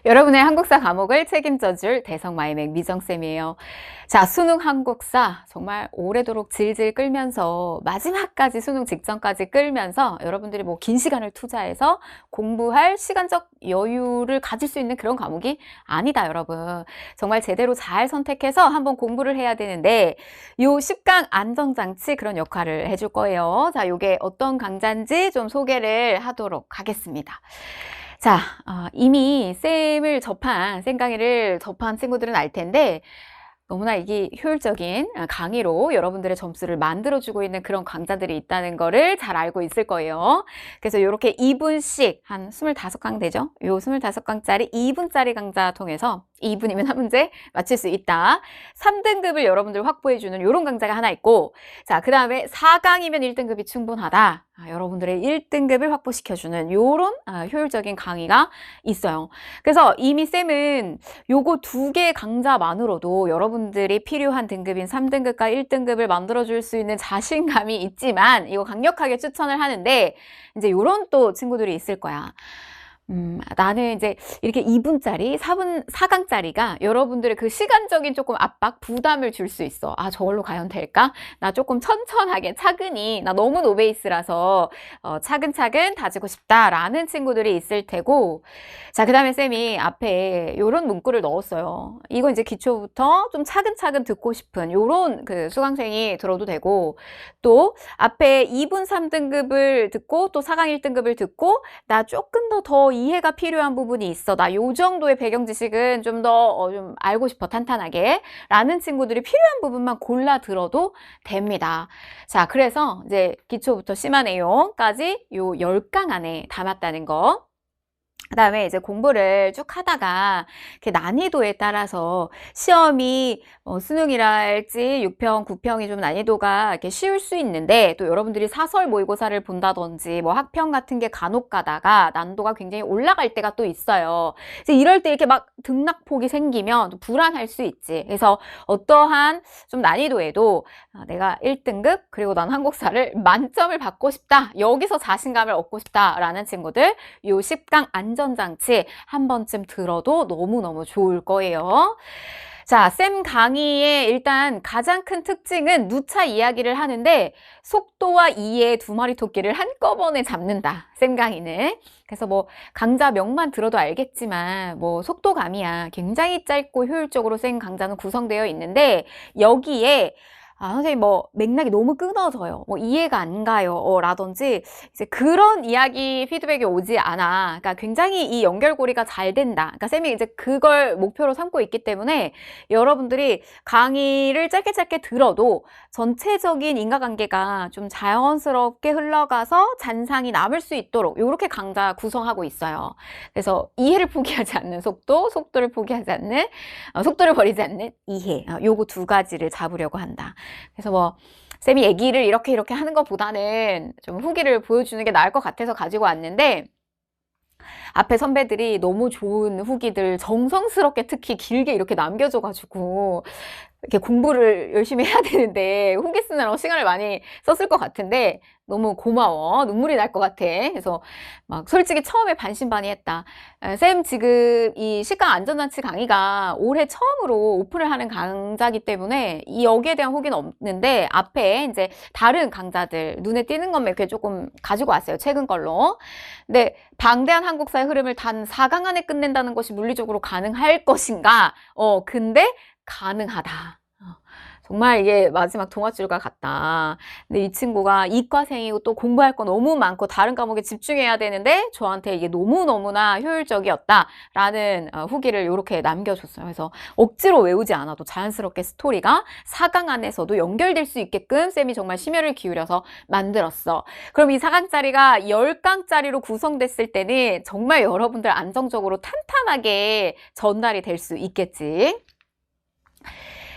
여러분의 한국사 과목을 책임져줄 대성마이맥 미정쌤이에요. 자, 수능 한국사 정말 오래도록 질질 끌면서 마지막까지 수능 직전까지 끌면서 여러분들이 뭐 긴 시간을 투자해서 공부할 시간적 여유를 가질 수 있는 그런 과목이 아니다, 여러분. 정말 제대로 잘 선택해서 한번 공부를 해야 되는데 요 10강 안전장치 그런 역할을 해줄 거예요. 자, 요게 어떤 강좌인지 좀 소개를 하도록 하겠습니다. 자, 이미 쌤 강의를 접한 친구들은 알 텐데 너무나 이게 효율적인 강의로 여러분들의 점수를 만들어주고 있는 그런 강좌들이 있다는 거를 잘 알고 있을 거예요. 그래서 이렇게 2분씩 한 25강 되죠? 요 25강짜리 2분짜리 강좌 통해서 2분이면 한 문제 맞출 수 있다. 3등급을 여러분들 확보해주는 이런 강좌가 하나 있고, 자, 그 다음에 4강이면 1등급이 충분하다. 여러분들의 1등급을 확보시켜주는 이런 효율적인 강의가 있어요. 그래서 이미 쌤은 요거 2개 강좌만으로도 여러분들이 필요한 등급인 3등급과 1등급을 만들어줄 수 있는 자신감이 있지만 이거 강력하게 추천을 하는데 이제 요런 또 친구들이 있을 거야. 나는 이제 이렇게 2분짜리, 4강짜리가 여러분들의 그 시간적인 조금 압박, 부담을 줄 수 있어. 아, 저걸로 과연 될까? 나 조금 천천하게, 차근히, 나 너무 노베이스라서 차근차근 다지고 싶다라는 친구들이 있을 테고, 자, 그 다음에 쌤이 앞에 요런 문구를 넣었어요. 이거 이제 기초부터 좀 차근차근 듣고 싶은 요런 그 수강생이 들어도 되고, 또 앞에 2분 3등급을 듣고 또 4강 1등급을 듣고 나 조금 더 이해가 필요한 부분이 있어. 나 요 정도의 배경 지식은 좀 더 좀 알고 싶어, 탄탄하게. 라는 친구들이 필요한 부분만 골라 들어도 됩니다. 자, 그래서 이제 기초부터 심화 내용까지 요 10강 안에 담았다는 거. 그 다음에 이제 공부를 쭉 하다가 이렇게 난이도에 따라서 시험이 수능이랄지 6평, 9평이 좀 난이도가 이렇게 쉬울 수 있는데 또 여러분들이 사설 모의고사를 본다든지 뭐 학평 같은 게 간혹 가다가 난도가 굉장히 올라갈 때가 또 있어요. 이제 이럴 때 이렇게 막 등락폭이 생기면 또 불안할 수 있지. 그래서 어떠한 좀 난이도에도 내가 1등급 그리고 난 한국사를 만점을 받고 싶다. 여기서 자신감을 얻고 싶다라는 친구들 요 10강 안전장치 한 번쯤 들어도 너무너무 좋을 거예요. 자, 쌤 강의의 일단 가장 큰 특징은 누차 이야기를 하는데 속도와 이해의 두 마리 토끼를 한꺼번에 잡는다. 쌤 강의는. 그래서 뭐 강좌명만 들어도 알겠지만 뭐 속도감이야. 굉장히 짧고 효율적으로 쌤 강좌는 구성되어 있는데 여기에 선생님, 뭐, 맥락이 너무 끊어져요. 뭐, 이해가 안 가요. 라든지, 이제 그런 이야기 피드백이 오지 않아. 그러니까 굉장히 이 연결고리가 잘 된다. 그러니까 쌤이 이제 그걸 목표로 삼고 있기 때문에 여러분들이 강의를 짧게 들어도 전체적인 인과관계가 좀 자연스럽게 흘러가서 잔상이 남을 수 있도록 이렇게 강좌 구성하고 있어요. 그래서 이해를 포기하지 않는 속도, 속도를 포기하지 않는, 속도를 버리지 않는 이해. 요거 두 가지를 잡으려고 한다. 그래서 뭐 쌤이 얘기를 이렇게 하는 것보다는 좀 후기를 보여주는 게 나을 것 같아서 가지고 왔는데 앞에 선배들이 너무 좋은 후기들 정성스럽게 특히 길게 이렇게 남겨줘가지고 이렇게 공부를 열심히 해야 되는데 후기 쓰느라고 시간을 많이 썼을 것 같은데 너무 고마워. 눈물이 날 것 같아. 그래서 막 솔직히 처음에 반신반의했다. 쌤 지금 이 식강 안전장치 강의가 올해 처음으로 오픈을 하는 강좌이기 때문에 여기에 대한 후기는 없는데 앞에 이제 다른 강좌들 눈에 띄는 것만 이렇게 조금 가지고 왔어요. 최근 걸로. 근데 방대한 한국사의 흐름을 단 4강 안에 끝낸다는 것이 물리적으로 가능할 것인가? 근데 가능하다. 정말 이게 마지막 동아줄과 같다. 근데 이 친구가 이과생이고 또 공부할 거 너무 많고 다른 과목에 집중해야 되는데 저한테 이게 너무너무나 효율적이었다라는 후기를 이렇게 남겨줬어요. 그래서 억지로 외우지 않아도 자연스럽게 스토리가 4강 안에서도 연결될 수 있게끔 쌤이 정말 심혈을 기울여서 만들었어. 그럼 이 4강짜리가 10강짜리로 구성됐을 때는 정말 여러분들 안정적으로 탄탄하게 전달이 될 수 있겠지.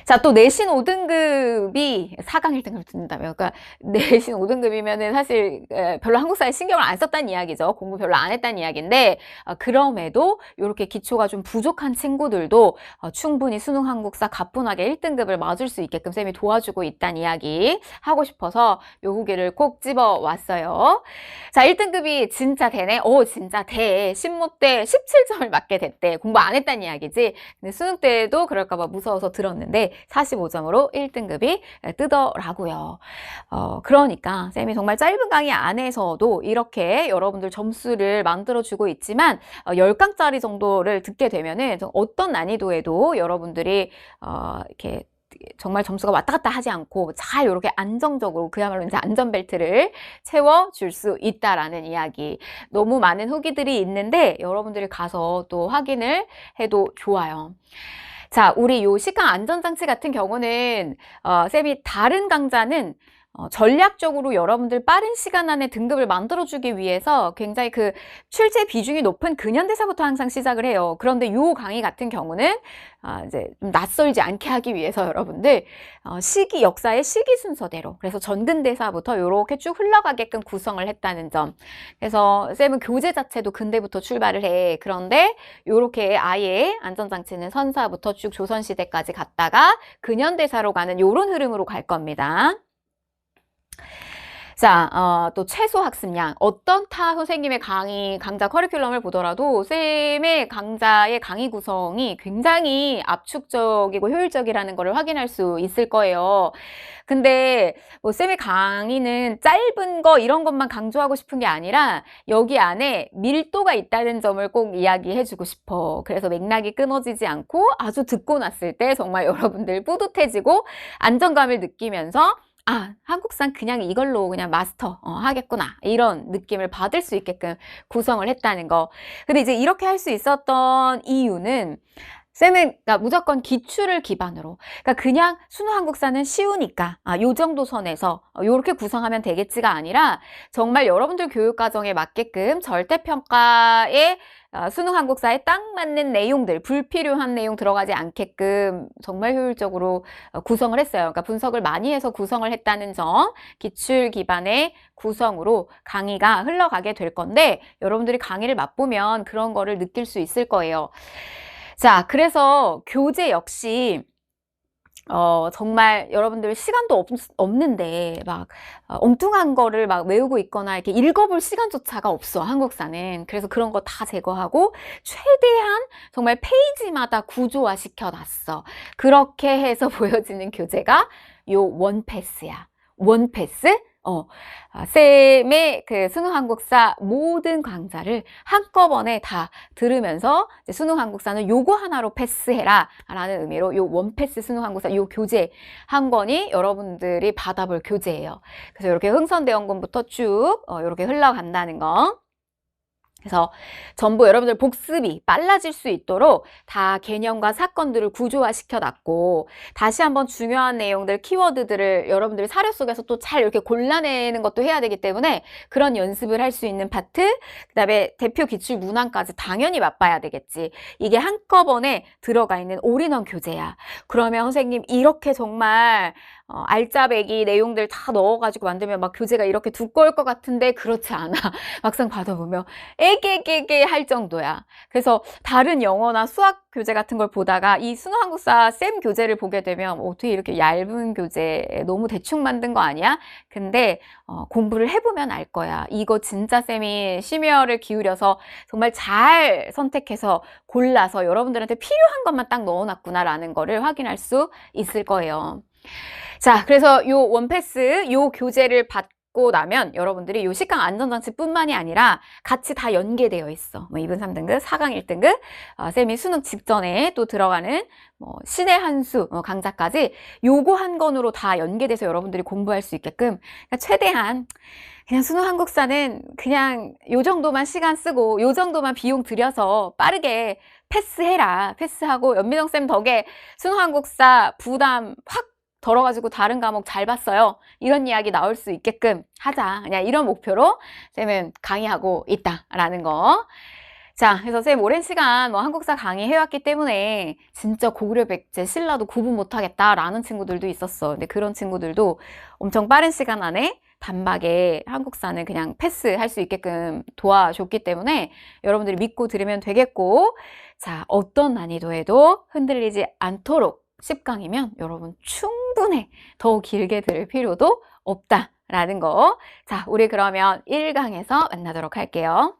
자, 또 내신 5등급이 4강 1등급을 듣는다며. 그러니까 내신 5등급이면은 사실 별로 한국사에 신경을 안 썼다는 이야기죠. 공부 별로 안 했다는 이야기인데 그럼에도 이렇게 기초가 좀 부족한 친구들도 충분히 수능 한국사 가뿐하게 1등급을 맞을 수 있게끔 쌤이 도와주고 있다는 이야기 하고 싶어서 요 후기를 꼭 집어 왔어요. 자, 1등급이 진짜 되네? 진짜 돼. 신모 때 17점을 맞게 됐대. 공부 안 했다는 이야기지. 근데 수능 때도 그럴까봐 무서워서 들었는데 45점으로 1등급이 뜨더라고요. 그러니까 쌤이 정말 짧은 강의 안에서도 이렇게 여러분들 점수를 만들어주고 있지만 10강짜리 정도를 듣게 되면은 어떤 난이도에도 여러분들이 이렇게 정말 점수가 왔다 갔다 하지 않고 잘 이렇게 안정적으로 그야말로 이제 안전벨트를 채워줄 수 있다라는 이야기. 너무 많은 후기들이 있는데 여러분들이 가서 또 확인을 해도 좋아요. 자, 우리 요 식강 안전장치 같은 경우는 쌤이 다른 강좌는 전략적으로 여러분들 빠른 시간 안에 등급을 만들어주기 위해서 굉장히 그 출제 비중이 높은 근현대사부터 항상 시작을 해요. 그런데 요 강의 같은 경우는 이제 좀 낯설지 않게 하기 위해서 여러분들 역사의 시기 순서대로 그래서 전근대사부터 요렇게 쭉 흘러가게끔 구성을 했다는 점. 그래서 쌤은 교재 자체도 근대부터 출발을 해. 그런데 요렇게 아예 안전장치는 선사부터 쭉 조선시대까지 갔다가 근현대사로 가는 요런 흐름으로 갈 겁니다. 자, 또 최소 학습량. 어떤 타 선생님의 강좌 커리큘럼을 보더라도 쌤의 강좌의 강의 구성이 굉장히 압축적이고 효율적이라는 것을 확인할 수 있을 거예요. 근데 뭐 쌤의 강의는 짧은 거 이런 것만 강조하고 싶은 게 아니라 여기 안에 밀도가 있다는 점을 꼭 이야기해주고 싶어. 그래서 맥락이 끊어지지 않고 아주 듣고 났을 때 정말 여러분들 뿌듯해지고 안정감을 느끼면서 한국산 그냥 이걸로 그냥 마스터 하겠구나 이런 느낌을 받을 수 있게끔 구성을 했다는 거. 근데 이제 이렇게 할 수 있었던 이유는 쌤은 그러니까 무조건 기출을 기반으로 그냥 수능 한국사는 쉬우니까 요 정도 선에서 요렇게 구성하면 되겠지가 아니라 정말 여러분들 교육과정에 맞게끔 절대평가에 수능 한국사에 딱 맞는 내용들, 불필요한 내용 들어가지 않게끔 정말 효율적으로 구성을 했어요. 그러니까 분석을 많이 해서 구성을 했다는 점, 기출 기반의 구성으로 강의가 흘러가게 될 건데 여러분들이 강의를 맛보면 그런 거를 느낄 수 있을 거예요. 자, 그래서 교재 역시 정말 여러분들 시간도 없는데 막 엉뚱한 거를 막 외우고 있거나 이렇게 읽어볼 시간조차가 없어, 한국사는. 그래서 그런 거 다 제거하고 최대한 정말 페이지마다 구조화 시켜놨어. 그렇게 해서 보여지는 교재가 요 원패스야. 원패스? 쌤의 그 수능 한국사 모든 강좌를 한꺼번에 다 들으면서 수능 한국사는 요거 하나로 패스해라 라는 의미로 요 원패스 수능 한국사 요 교재 한 권이 여러분들이 받아볼 교재예요. 그래서 이렇게 흥선대원군부터 쭉 이렇게 흘러간다는 거. 그래서 전부 여러분들 복습이 빨라질 수 있도록 다 개념과 사건들을 구조화 시켜놨고 다시 한번 중요한 내용들, 키워드들을 여러분들이 사료 속에서 또 잘 이렇게 골라내는 것도 해야 되기 때문에 그런 연습을 할 수 있는 파트, 그 다음에 대표 기출 문항까지 당연히 맛봐야 되겠지. 이게 한꺼번에 들어가 있는 올인원 교재야. 그러면 선생님 이렇게 정말 알짜배기 내용들 다 넣어가지고 만들면 막 교재가 이렇게 두꺼울 것 같은데 그렇지 않아. 막상 받아보면 애게게게 할 정도야. 그래서 다른 영어나 수학 교재 같은 걸 보다가 이 수능 한국사 쌤 교재를 보게 되면 어떻게 이렇게 얇은 교재 너무 대충 만든 거 아니야? 근데 공부를 해보면 알 거야. 이거 진짜 쌤이 심혈을 기울여서 정말 잘 선택해서 골라서 여러분들한테 필요한 것만 딱 넣어놨구나라는 거를 확인할 수 있을 거예요. 자, 그래서 요 원패스, 요 교재를 받고 나면 여러분들이 요 식강 안전장치뿐만이 아니라 같이 다 연계되어 있어. 뭐 2분 3등급, 4강 1등급, 쌤이 수능 직전에 또 들어가는 뭐 신의 한수 강좌까지 요거 한 권으로 다 연계돼서 여러분들이 공부할 수 있게끔 그러니까 최대한 그냥 수능 한국사는 그냥 요 정도만 시간 쓰고 요 정도만 비용 들여서 빠르게 패스해라. 패스하고 연미정쌤 덕에 수능 한국사 부담 확 덜어가지고 다른 과목 잘 봤어요. 이런 이야기 나올 수 있게끔 하자. 그냥 이런 목표로 쌤은 강의하고 있다라는 거. 자, 그래서 선생님 오랜 시간 뭐 한국사 강의해왔기 때문에 진짜 고구려 백제 신라도 구분 못하겠다라는 친구들도 있었어. 근데 그런 친구들도 엄청 빠른 시간 안에 단박에 한국사는 그냥 패스할 수 있게끔 도와줬기 때문에 여러분들이 믿고 들으면 되겠고, 자, 어떤 난이도에도 흔들리지 않도록 10강이면 여러분 충분해. 더 길게 들을 필요도 없다라는 거. 자, 우리 그러면 1강에서 만나도록 할게요.